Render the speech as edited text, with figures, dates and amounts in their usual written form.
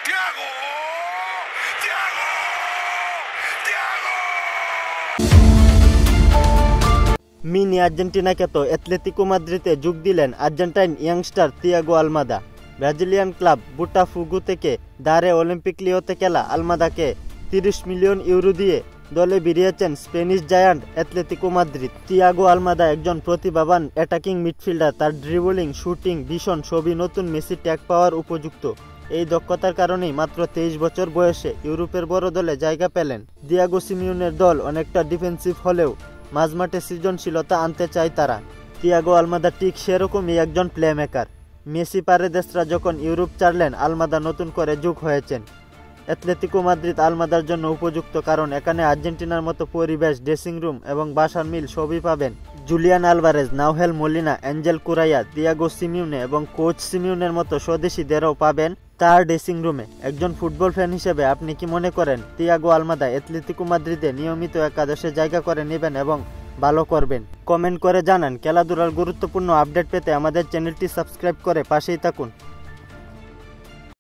Thiago! Thiago! Thiago! Mini Argentina খ্যাত Atletico মাদ্রিদে যোগ দিলেন Argentine youngster Thiago Almada. Brazilian club Botafogo থেকে দারে অলিম্পিক লিওতে খেলা আলমাদাকে 30 মিলিয়ন ইউরো দিয়ে দলে ভিড়িয়েছেন Spanish giant Atletico Madrid. Thiago Almada একজন প্রতিভাবান অ্যাটাকিং মিডফিল্ডার। তার ড্রিবলিং, শুটিং, ভীষণ সবই নতুন মেসি ট্যাগ পাওয়ার উপযুক্ত। এই দক্ষতার কারণেই মাত্র 23 বছর বয়সে ইউরোপের বড় দলে জায়গা পেলেন। দিয়েগো সিমিওনের দল অনেকটা ডিফেন্সিভ হলেও মাঝমাঠে সৃজনশীলতা আনতে চায় তারা। তিয়াগো আলমাদা ঠিক সেরকমই একজন প্লেমেকার। মেসি পারেদেসরা যখন ইউরোপ ছাড়লেন, আলমাদা নতুন করে যোগ হয়েছেন। অ্যাটলেটিকো মাদ্রিদ আলমাদার জন্য উপযুক্ত, কারণ এখানে আর্জেন্টিনার মতো পরিবেশ, ড্রেসিং রুম এবং বাসার মিল সবই পাবেন। Julian Alvarez, Nahuel Molina, Angel Correa, Diego Simeone এবং কোচ সিমিওনের মতো স্বদেশিদেরও পাবেন তার ড্রেসিং রুমে। একজন ফুটবল ফ্যান হিসেবে আপনি কি মনে করেন তিয়াগো আলমাদা অ্যাটলেটিকো মাদ্রিদে নিয়মিত একাদশে জায়গা করে নেবেন এবং ভালো করবেন? কমেন্ট করে জানান। খেলাধুলার গুরুত্বপূর্ণ আপডেট পেতে আমাদের চ্যানেলটি সাবস্ক্রাইব করে পাশেই থাকুন।